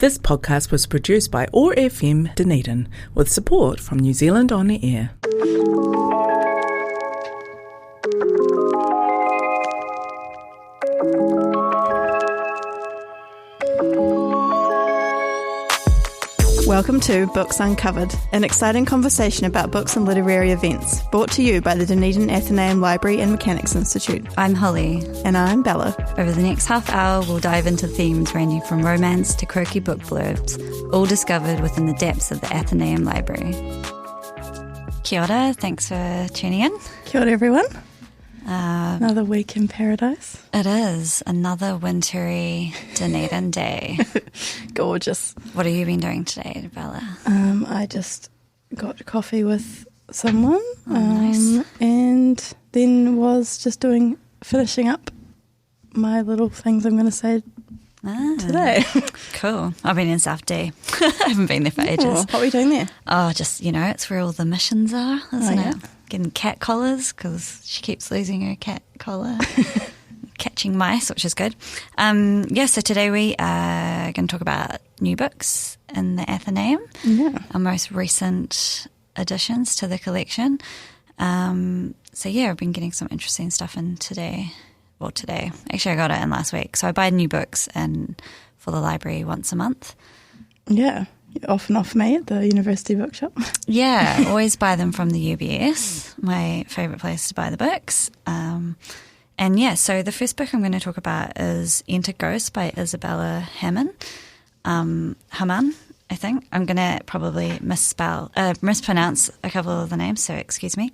This podcast was produced by OAR FM Dunedin with support from New Zealand On Air. Welcome to Books Uncovered, an exciting conversation about books and literary events, brought to you by the Dunedin Athenaeum Library and Mechanics Institute. I'm Holly. And I'm Bella. Over the next half hour, we'll dive into themes ranging from romance to quirky book blurbs, all discovered within the depths of the Athenaeum Library. Kia ora, thanks for tuning in. Kia ora, everyone. Another week in paradise. It is another wintry Dunedin day. Gorgeous. What have you been doing today, Bella? I just got coffee with someone. Nice. And then was just finishing up my little things I'm going to say today. Cool. I've been in South D. I haven't been there for ages. What were you doing there? Oh, just, it's where all the missions are, isn't yeah. it? Getting cat collars because she keeps losing her cat collar. Catching mice, which is good. So today we are going to talk about new books in the Athenaeum. Yeah. Our most recent additions to the collection. I've been getting some interesting stuff in today. Well, today. Actually, I got it in last week. So I buy new books for the library once a month. Yeah. Off and off me at the University Bookshop. Yeah, always buy them from the UBS, my favourite place to buy the books. So the first book I'm going to talk about is Enter Ghost by Isabella Hamann, I think. I'm going to probably mispronounce a couple of the names, so excuse me.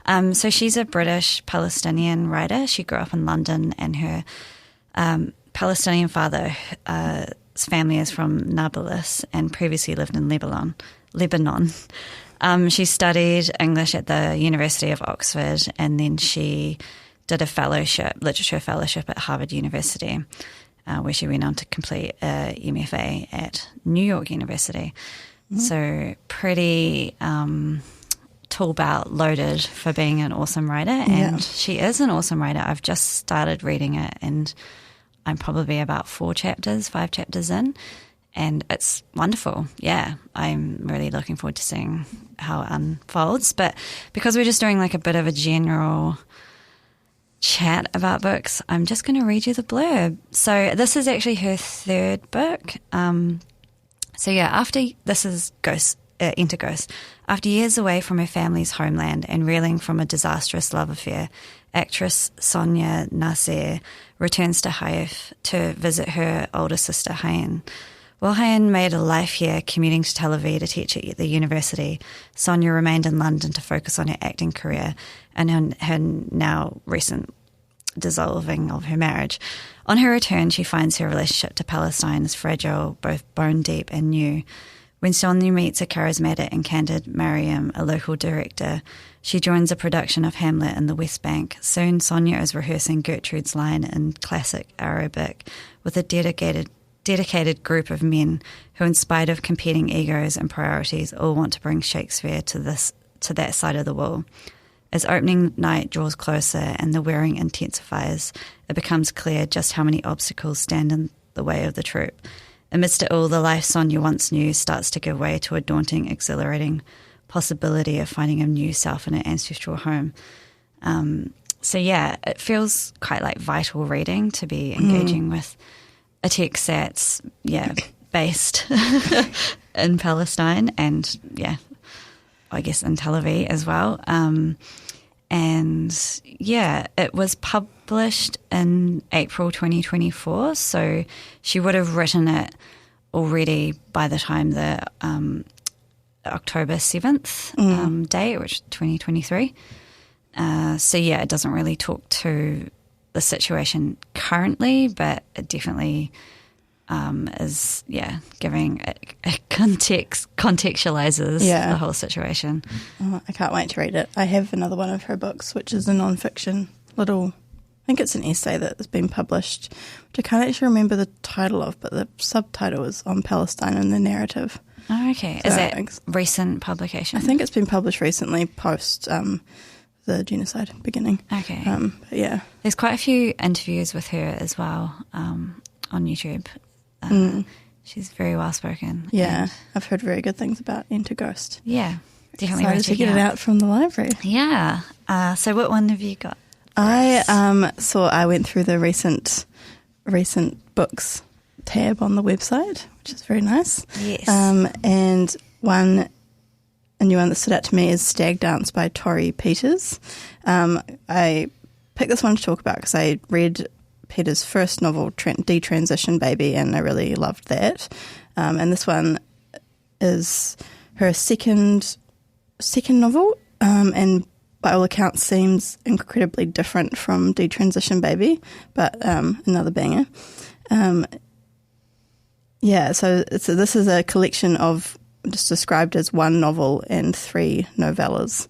So she's a British Palestinian writer. She grew up in London, and her Palestinian father his family is from Nablus and previously lived in Lebanon. She studied English at the University of Oxford, and then she did a literature fellowship at Harvard University, where she went on to complete a MFA at New York University. Mm-hmm. So pretty tool belt loaded for being an awesome writer, and she is an awesome writer. I've just started reading it, and I'm probably about 5 chapters in, and it's wonderful. Yeah, I'm really looking forward to seeing how it unfolds. But because we're just doing like a bit of a general chat about books, I'm just going to read you the blurb. So this is actually her third book. This is Enter Ghost. After years away from her family's homeland and reeling from a disastrous love affair, actress Sonia Nasser returns to Haifa to visit her older sister Hayan. While Hayan made a life here, commuting to Tel Aviv to teach at the university, Sonia remained in London to focus on her acting career and her now recent dissolving of her marriage. On her return, she finds her relationship to Palestine is fragile, both bone deep and new. When Sonia meets a charismatic and candid Mariam, a local director, she joins a production of Hamlet in the West Bank. Soon, Sonia is rehearsing Gertrude's line in classic Arabic with a dedicated group of men who, in spite of competing egos and priorities, all want to bring Shakespeare to that side of the wall. As opening night draws closer and the wearing intensifies, it becomes clear just how many obstacles stand in the way of the troupe. Amidst it all, the life Sonia once knew starts to give way to a daunting, exhilarating possibility of finding a new self in an ancestral home. It feels quite like vital reading to be engaging with a text that's, based in Palestine and, I guess in Tel Aviv as well. It was published in April 2024, so she would have written it already by the time the October 7th date, which is 2023. It doesn't really talk to the situation currently, but it definitely is giving it contextualizes the whole situation. Oh, I can't wait to read it. I have another one of her books, which is a non-fiction I think it's an essay that has been published, which I can't actually remember the title of, but the subtitle is On Palestine and the Narrative. Oh, okay. So is that recent publication? I think it's been published recently post the genocide beginning. Okay. There's quite a few interviews with her as well on YouTube. She's very well spoken. Yeah, I've heard very good things about Enter Ghost. Yeah, definitely. Excited to get it out from the library. Yeah. So what one have you got? I went through the recent books tab on the website, which is very nice. Yes. And a new one that stood out to me is Stag Dance by Tori Peters. I picked this one to talk about because I read Peters' first novel, Detransition Baby, and I really loved that. And this one is her second novel, and by all accounts seems incredibly different from Detransition Baby, but another banger. So this is a collection of, just described as one novel and 3 novellas.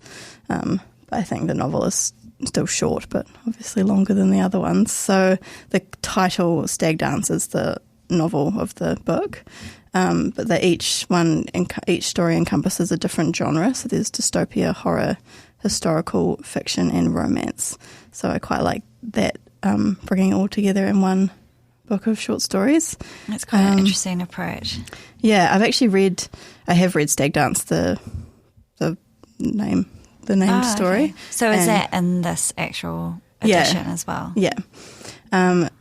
I think the novel is still short, but obviously longer than the other ones. So the title, Stag Dance, is the novel of the book. But each story encompasses a different genre. So there's dystopia, horror, historical fiction, and romance. So I quite like that, bringing it all together in one book of short stories. That's quite an interesting approach. Yeah, I have read Stag Dance, the name story. Okay. So is that in this actual edition as well? Yeah.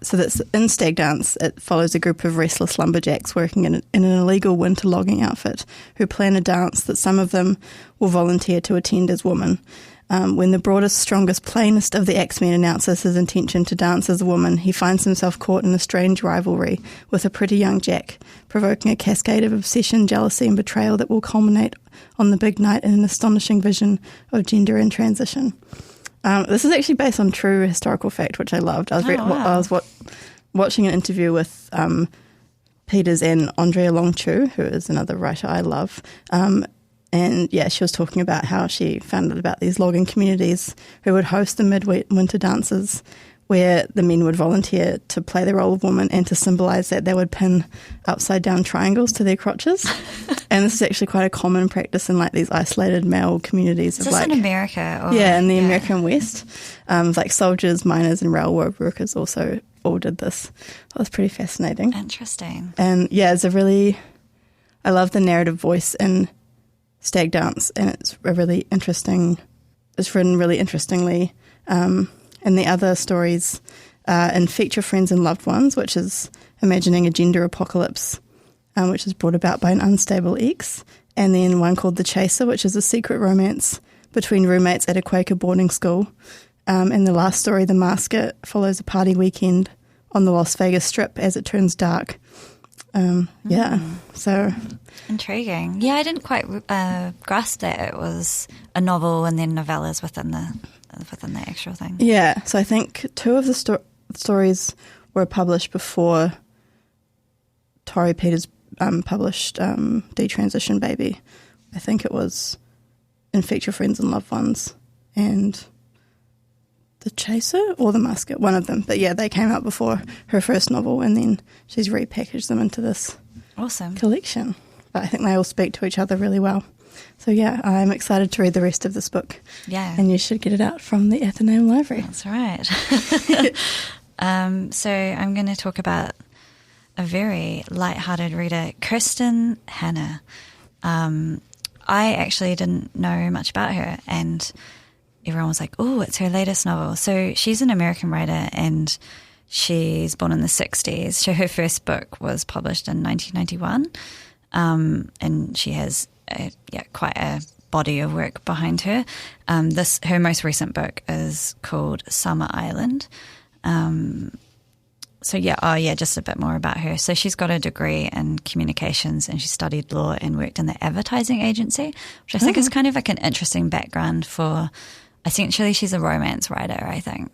So that's in Stag Dance. It follows a group of restless lumberjacks working in an illegal winter logging outfit who plan a dance that some of them will volunteer to attend as women. When the broadest, strongest, plainest of the axemen announces his intention to dance as a woman, he finds himself caught in a strange rivalry with a pretty young Jack, provoking a cascade of obsession, jealousy, and betrayal that will culminate on the big night in an astonishing vision of gender in transition. This is actually based on true historical fact, which I loved. I was watching an interview with Peters and Andrea Longchu, who is another writer I love. And yeah, she was talking about how she found out about these logging communities who would host the midwinter dances where the men would volunteer to play the role of woman, and to symbolise that they would pin upside-down triangles to their crotches. And this is actually quite a common practice in like these isolated male communities. Is this in America? Or, in the American West. Like soldiers, miners and railroad workers also all did this. That was pretty fascinating. Interesting. And yeah, I love the narrative voice in Stag Dance, and it's written really interestingly. And the other stories in Feature Friends and Loved Ones, which is imagining a gender apocalypse, which is brought about by an unstable ex, and then one called The Chaser, which is a secret romance between roommates at a Quaker boarding school. And the last story, The Masker, follows a party weekend on the Las Vegas Strip as it turns dark. So intriguing. Yeah, I didn't quite grasp that it was a novel and then novellas within the actual thing. Yeah, so I think 2 of the stories were published before Tori Peters published Detransition Baby. I think it was in Feature Friends and Loved Ones and The Chaser or The Masker, one of them. But yeah, they came out before her first novel, and then she's repackaged them into this awesome collection. But I think they all speak to each other really well. So yeah, I'm excited to read the rest of this book. Yeah. And you should get it out from the Athenaeum Library. That's right. So I'm going to talk about a very light-hearted reader, Kirsten Hanna. I actually didn't know much about her, and everyone was like, oh, it's her latest novel. So she's an American writer, and she's born in the 60s. So her first book was published in 1991, and she has quite a body of work behind her. Her most recent book is called Summer Island. Just a bit more about her. So she's got a degree in communications, and she studied law and worked in the advertising agency, which I think is kind of like an interesting background for, essentially she's a romance writer, I think.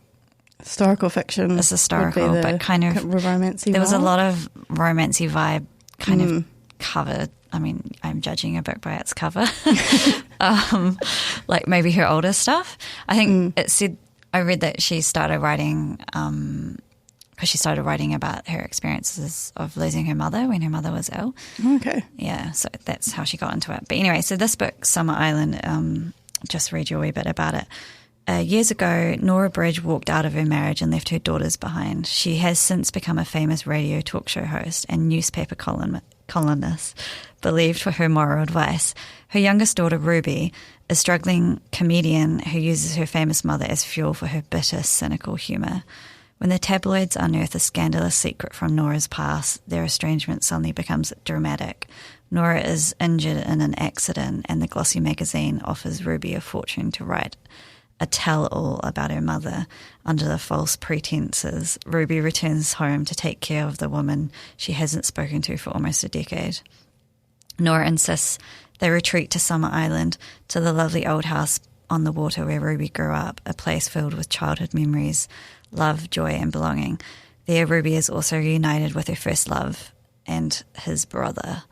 Historical fiction. It's historical, but kind of romancy. There was a lot of romancy vibe kind of covered. I mean, I'm judging a book by its cover. Like maybe her older stuff. I think it said, I read that she started writing because she started writing about her experiences of losing her mother when her mother was ill. Okay. Yeah, so that's how she got into it. But anyway, so this book, Summer Island, just read you a wee bit about it. Years ago, Nora Bridge walked out of her marriage and left her daughters behind. She has since become a famous radio talk show host and newspaper colonists, believed for her moral advice. Her youngest daughter, Ruby, a struggling comedian who uses her famous mother as fuel for her bitter, cynical humour. When the tabloids unearth a scandalous secret from Nora's past, their estrangement suddenly becomes dramatic. Nora is injured in an accident, and the glossy magazine offers Ruby a fortune to write a tell-all about her mother. Under the false pretences, Ruby returns home to take care of the woman she hasn't spoken to for almost a decade. Nora insists they retreat to Summer Island, to the lovely old house on the water where Ruby grew up, a place filled with childhood memories, love, joy and belonging. There, Ruby is also reunited with her first love and his brother.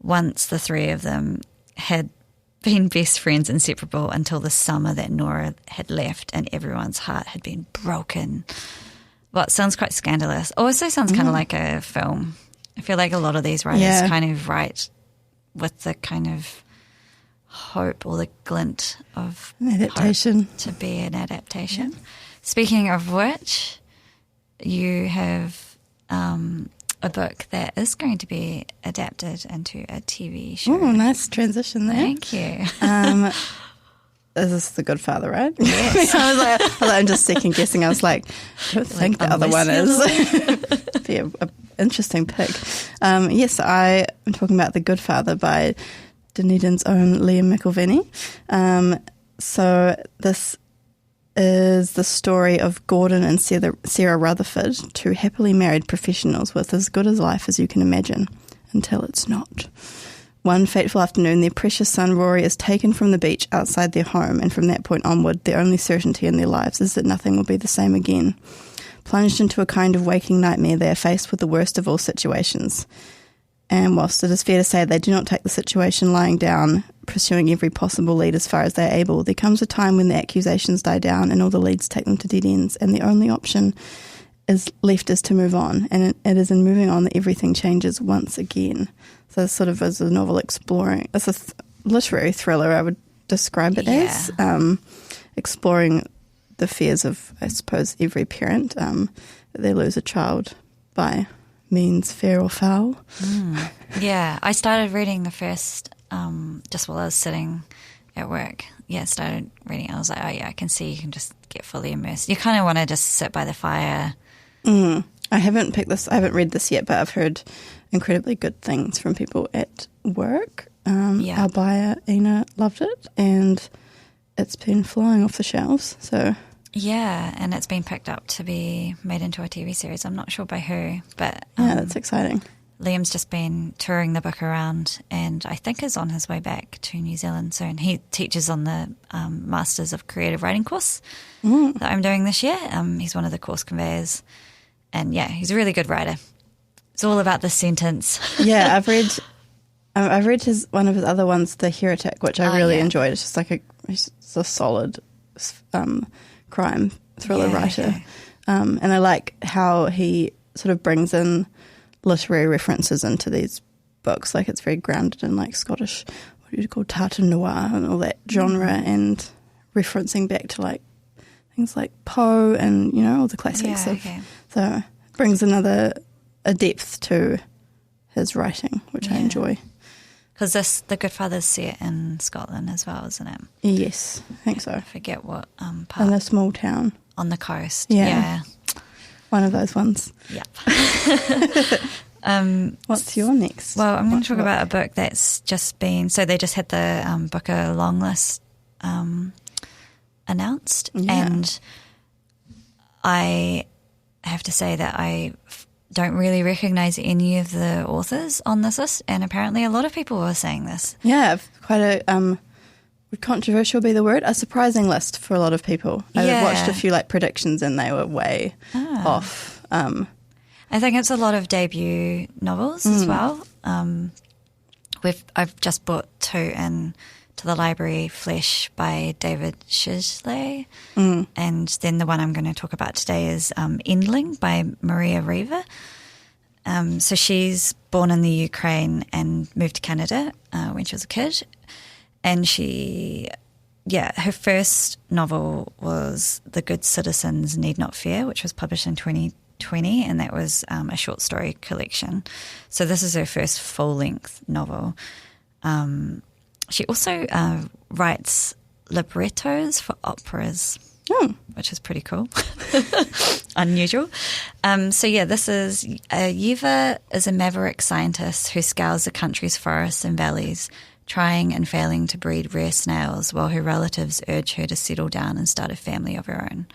Once the three of them had been best friends, inseparable, until the summer that Nora had left and everyone's heart had been broken. Well, it sounds quite scandalous. Also sounds kind of like a film. I feel like a lot of these writers kind of write with the kind of hope or the glint of adaptation hope to be an adaptation. Yeah. Speaking of which, you have a book that is going to be adapted into a TV show. Oh, nice transition there. Thank you. Is this The Good Father, right? Yes. I'm just second guessing. I was like, I don't think the other one is. Be an interesting pick. Yes, I am talking about The Good Father by Dunedin's own Liam McIlvenney. So this is the story of Gordon and Sarah Rutherford, two happily married professionals with as good a life as you can imagine, until it's not. One fateful afternoon, their precious son Rory is taken from the beach outside their home, and from that point onward, their only certainty in their lives is that nothing will be the same again. Plunged into a kind of waking nightmare, they are faced with the worst of all situations. And whilst it is fair to say they do not take the situation lying down, pursuing every possible lead as far as they are able, there comes a time when the accusations die down and all the leads take them to dead ends, and the only option is to move on. And it is in moving on that everything changes once again. So this sort of is a novel exploring, it's a literary thriller, I would describe it as, exploring the fears of, I suppose, every parent, that they lose a child by means fair or foul. Yeah, I started reading the first, just while I was sitting at work. Yeah, started reading. I was like, oh yeah, I can see you can just get fully immersed. You kind of want to just sit by the fire. I haven't read this yet, but I've heard incredibly good things from people at work. Our buyer, Ina, loved it, and it's been flying off the shelves. So yeah, and it's been picked up to be made into a TV series. I'm not sure by who, but yeah, that's exciting. Liam's just been touring the book around, and I think is on his way back to New Zealand soon. He teaches on the Masters of Creative Writing course that I'm doing this year. He's one of the course conveyors, and yeah, he's a really good writer. It's all about the sentence. Yeah, I've read one of his other ones, The Heretic, which I really enjoyed. It's just like it's a solid crime thriller writer. Okay. And I like how he sort of brings in literary references into these books. Like it's very grounded in like Scottish, what do you call, tartan noir and all that genre, and referencing back to like things like Poe and, you know, all the classics. So it brings a depth to his writing, which I enjoy. Because The Good Father's set in Scotland as well, isn't it? Yes, I think so. I forget what part. In a small town. On the coast, yeah. One of those ones. Yep. What's your next? Well, I'm going to talk about a book that's just been... So they just had the Booker long list announced. Yeah. And I have to say that I don't really recognise any of the authors on this list, and apparently a lot of people were saying this. Yeah, quite a... would controversial be the word? A surprising list for a lot of people. I watched a few like predictions and they were way off. I think it's a lot of debut novels as well. I've just bought two in to the library, Flesh by David Shisley, and then the one I'm going to talk about today is Endling by Maria Riva. So she's born in the Ukraine and moved to Canada when she was a kid. And her first novel was The Good Citizens Need Not Fear, which was published in 20, and that was a short story collection. So this is her first full-length novel. She also writes librettos for operas, which is pretty cool. Unusual. This is Yiva is a maverick scientist who scours the country's forests and valleys, trying and failing to breed rare snails while her relatives urge her to settle down and start a family of her own.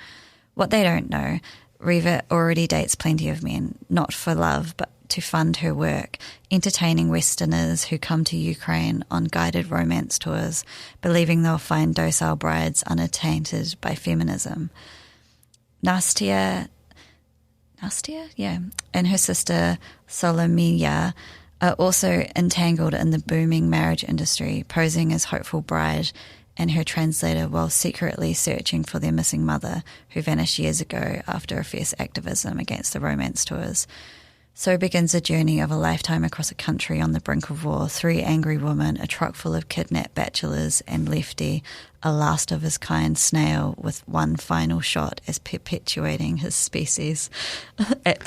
What they don't know, Riva already dates plenty of men, not for love, but to fund her work, entertaining Westerners who come to Ukraine on guided romance tours, believing they'll find docile brides unattainted by feminism. Nastia, and her sister Solomia are also entangled in the booming marriage industry, posing as hopeful bride and her translator while secretly searching for their missing mother, who vanished years ago after a fierce activism against the romance tours. So begins a journey of a lifetime across a country on the brink of war, 3 angry women, a truck full of kidnapped bachelors, and Lefty, a last of his kind snail with one final shot as perpetuating his species. That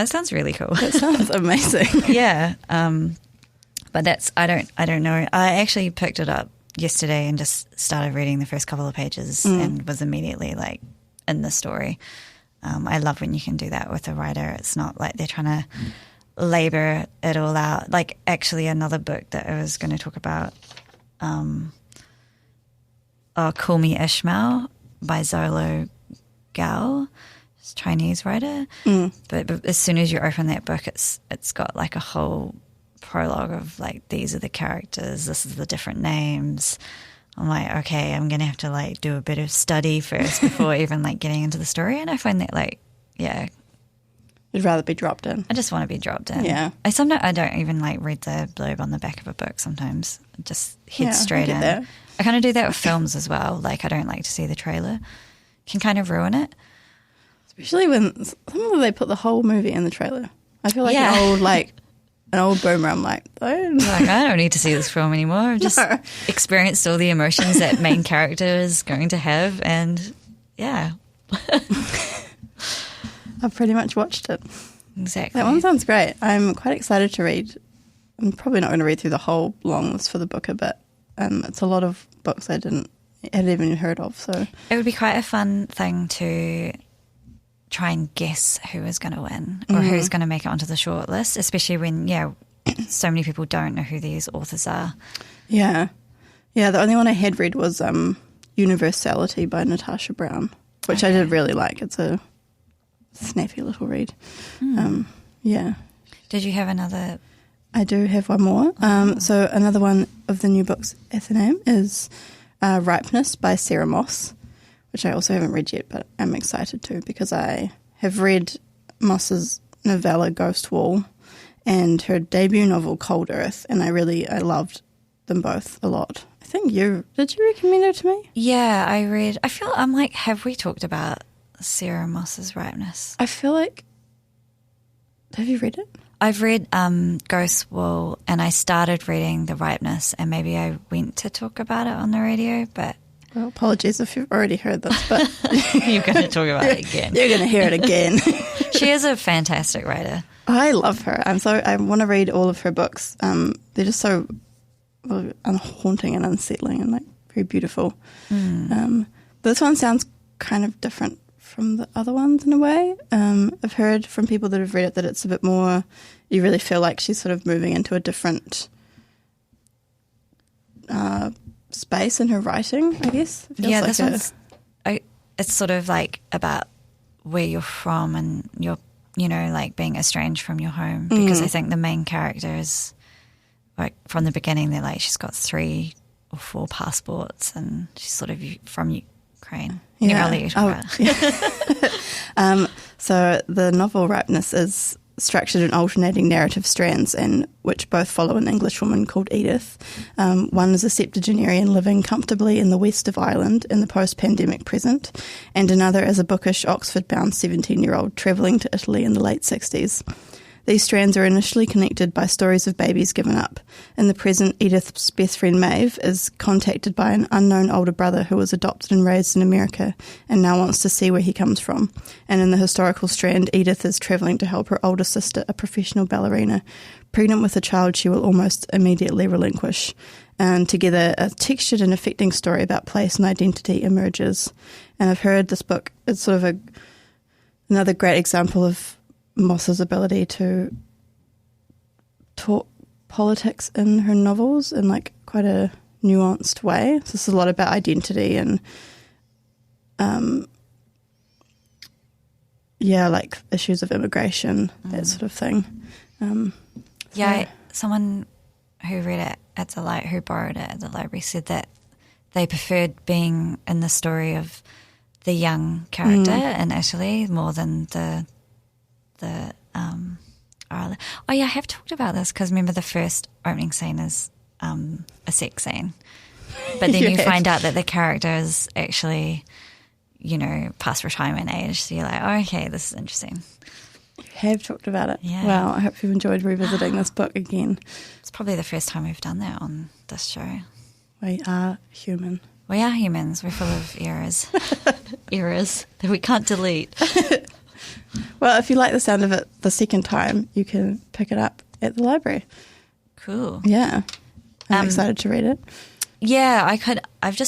sounds really cool. That sounds amazing. Yeah. But that's, I don't know. I actually picked it up yesterday and just started reading the first couple of pages and was immediately like in the story. I love when you can do that with a writer. It's not like they're trying to labor it all out. Like actually another book that I was going to talk about, Call Me Ishmael by Zolo Gao, Chinese writer. But as soon as you open that book, it's got like a whole prologue of like, these are the characters, this is the different names. I'm like, okay, I'm going to have to like do a bit of study first before even like getting into the story. And I find that like, yeah. You'd rather be dropped in. I just want to be dropped in. Yeah. Sometimes I don't even like read the blurb on the back of a book sometimes. I just head straight in. That. I kind of do that with films as well. Like I don't like to see the trailer. Can kind of ruin it. Especially when sometimes they put the whole movie in the trailer. I feel like an old boomer. I'm like, I don't need to see this film anymore. I've just experienced all the emotions that main character is going to have, and yeah. I've pretty much watched it. Exactly. That one sounds great. I'm quite excited to read. I'm probably not going to read through the whole long list for the book a bit. It's a lot of books I hadn't even heard of. So it would be quite a fun thing to try and guess who is going to win or who's going to make it onto the short list, especially when, so many people don't know who these authors are. Yeah. Yeah, the only one I had read was Universality by Natasha Brown, which I did really like. It's a snappy little read. Yeah. Did you have another? I do have one more. So another one of the new books, Athenaeum, is Ripeness by Sarah Moss, which I also haven't read yet, but I'm excited to because I have read Moss's novella Ghost Wall and her debut novel Cold Earth, and I loved them both a lot. I think did you recommend it to me? Yeah, I'm like, have we talked about Sarah Moss's Ripeness? I feel like, have you read it? I've read Ghost Wall, and I started reading The Ripeness, and maybe I went to talk about it on the radio, but... Well, apologies if you've already heard this, but... You're going to talk about it again. You're going to hear it again. She is a fantastic writer. I love her. I want to read all of her books. They're just so haunting and unsettling and like very beautiful. This one sounds kind of different from the other ones in a way. I've heard from people that have read it that it's a bit more, you really feel like she's sort of moving into a different space in her writing, I guess. Yeah, like this one's, it's sort of like about where you're from and you're, like being estranged from your home, because I think the main character is like from the beginning, they're like, she's got 3 or 4 passports and she's sort of from Ukraine. Yeah. I'll let you talk about it. So the novel Ripeness is structured in alternating narrative strands, and which both follow an Englishwoman called Edith. One is a septuagenarian living comfortably in the west of Ireland in the post-pandemic present, and another is a bookish Oxford-bound 17-year-old travelling to Italy in the late 60s. These strands are initially connected by stories of babies given up. In the present, Edith's best friend Maeve is contacted by an unknown older brother who was adopted and raised in America and now wants to see where he comes from. And in the historical strand, Edith is travelling to help her older sister, a professional ballerina, pregnant with a child she will almost immediately relinquish. And together, a textured and affecting story about place and identity emerges. And I've heard this book, it's sort of another great example of Moss's ability to talk politics in her novels in like quite a nuanced way. So this is a lot about identity and like issues of immigration, that sort of thing. Someone who read it at who borrowed it at the library said that they preferred being in the story of the young character in Italy more than the I have talked about this because remember the first opening scene is a sex scene, but then you find out that the character is actually, past retirement age. So you're like, oh, okay, this is interesting. You have talked about it. Yeah. Wow, I hope you've enjoyed revisiting this book again. It's probably the first time we've done that on this show. We are human. We are humans. We're full of errors. Errors that we can't delete. Well, if you like the sound of it the second time, you can pick it up at the library. Cool. Yeah. I'm excited to read it. Yeah, I could. Another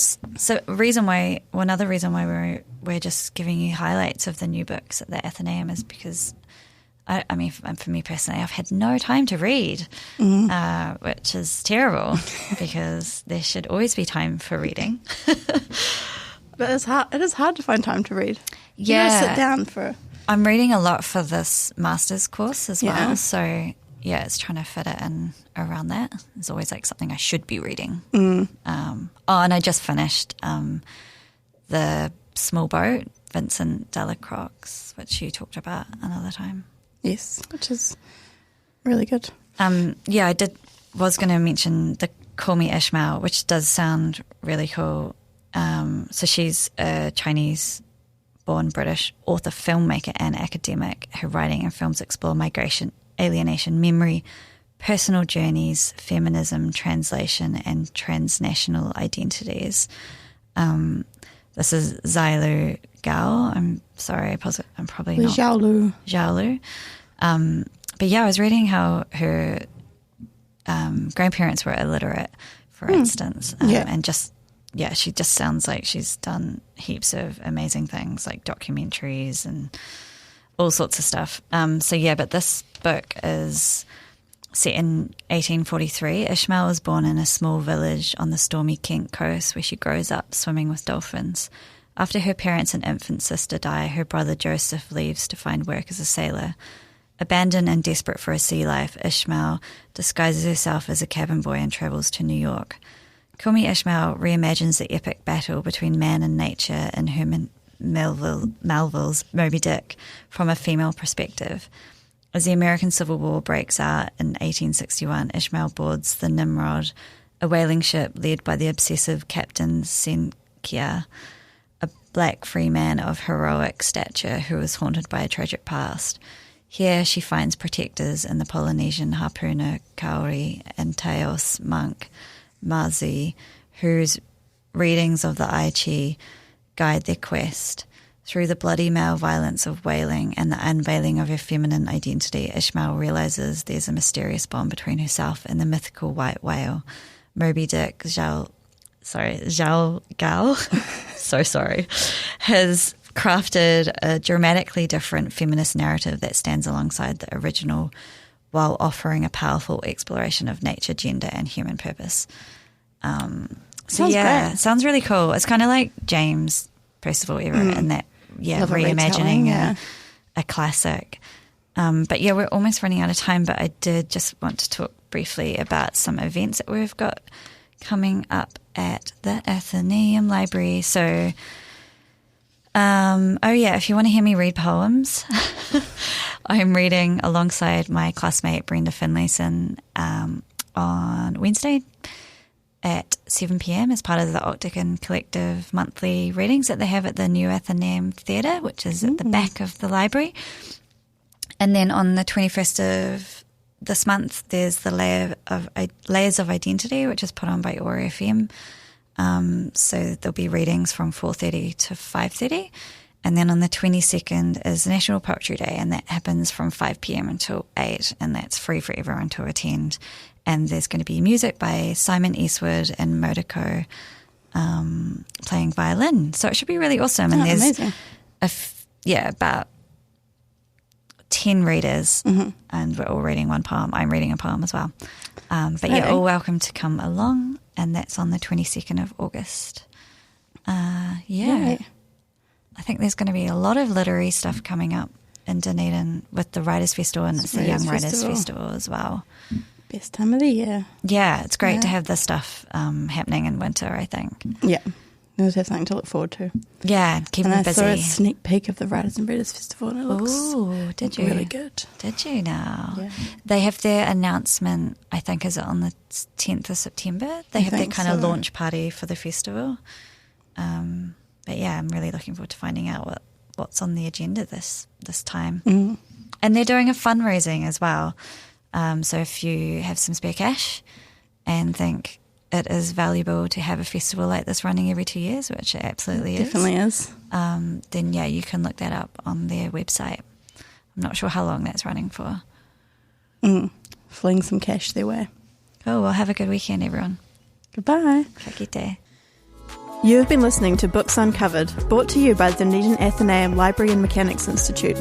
reason why we're just giving you highlights of the new books at the Athenaeum is because, I mean, for me personally, I've had no time to read, which is terrible because there should always be time for reading. But it is hard to find time to read. Yeah. You gotta sit down for... I'm reading a lot for this master's course as well, so yeah, it's trying to fit it in around that. It's always like something I should be reading. And I just finished The Small Boat, Vincent Delacroix, which you talked about another time. Yes, which is really good. I was going to mention the Call Me Ishmael, which does sound really cool. So she's a Chinese-born British author, filmmaker and academic. Her writing and films explore migration, alienation, memory, personal journeys, feminism, translation, and transnational identities. This is Xiaolu Gao. I'm sorry, I'm probably not. Xiaolu. But yeah, I was reading how her grandparents were illiterate, for instance, and she just sounds like she's done heaps of amazing things like documentaries and all sorts of stuff. But this book is set in 1843. Ishmael was born in a small village on the stormy Kent coast where she grows up swimming with dolphins. After her parents and infant sister die, her brother Joseph leaves to find work as a sailor. Abandoned and desperate for a sea life, Ishmael disguises herself as a cabin boy and travels to New York. Call Me Ishmael reimagines the epic battle between man and nature in Herman Melville's Moby Dick from a female perspective. As the American Civil War breaks out in 1861, Ishmael boards the Nimrod, a whaling ship led by the obsessive Captain Senkia, a black free man of heroic stature who is haunted by a tragic past. Here she finds protectors in the Polynesian harpooner Kaori and Taos monk Mazi, whose readings of the I Ching guide their quest. Through the bloody male violence of whaling and the unveiling of her feminine identity, Ishmael realizes there's a mysterious bond between herself and the mythical white whale. Moby Dick, Zhao Gao, has crafted a dramatically different feminist narrative that stands alongside the original while offering a powerful exploration of nature, gender, and human purpose. Sounds great. Sounds really cool. It's kind of like James Percival era in that, reimagining a classic. But yeah, we're almost running out of time, but I did just want to talk briefly about some events that we've got coming up at the Athenaeum Library. So, if you want to hear me read poems, I'm reading alongside my classmate Brenda Finlayson on Wednesday at 7 p.m. as part of the Octagon Collective monthly readings that they have at the New Athenaeum Theatre, which is at the back of the library. And then on the 21st of this month, there's the Layers of Identity, which is put on by OAR FM. So there'll be readings from 4:30 to 5:30. And then on the 22nd is National Poetry Day, and that happens from 5 p.m. until 8, and that's free for everyone to attend. And there's going to be music by Simon Eastwood and Modiko playing violin. So it should be really awesome. And there's amazing. About 10 readers, and we're all reading one poem. I'm reading a poem as well. But you're all welcome to come along, and that's on the 22nd of August. Yay. I think there's going to be a lot of literary stuff coming up in Dunedin with the Writers' Festival, and it's the Young Writers' Festival as well. Best time of the year. Yeah, it's great to have this stuff happening in winter, I think. Yeah. We'll have something to look forward to. Yeah, keep them busy. I saw a sneak peek of the Writers and Readers Festival, and it looks really good. Did you now? Yeah. They have their announcement, I think, is it on the 10th of September? They have their kind of launch party for the festival. But yeah, I'm really looking forward to finding out what's on the agenda this time. And they're doing a fundraising as well. So if you have some spare cash and think it is valuable to have a festival like this running every 2 years, which it absolutely Definitely is. Then yeah, you can look that up on their website. I'm not sure how long that's running for. Fling some cash their way. Cool, well, have a good weekend, everyone. Goodbye. Ka kite. You've been listening to Books Uncovered, brought to you by the Dunedin Athenaeum Library and Mechanics Institute.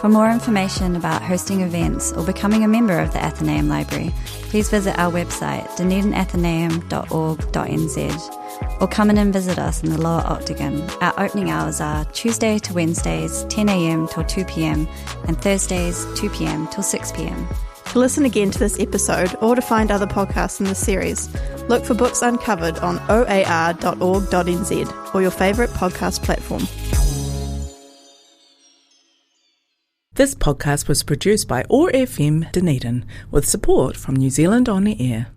For more information about hosting events or becoming a member of the Athenaeum Library, please visit our website, dunedinathenaeum.org.nz, or come in and visit us in the Lower Octagon. Our opening hours are Tuesday to Wednesdays, 10 a.m. till 2 p.m, and Thursdays, 2 p.m. till 6 p.m. To listen again to this episode or to find other podcasts in the series, look for Books Uncovered on oar.org.nz or your favourite podcast platform. This podcast was produced by OAR FM Dunedin with support from New Zealand On the Air.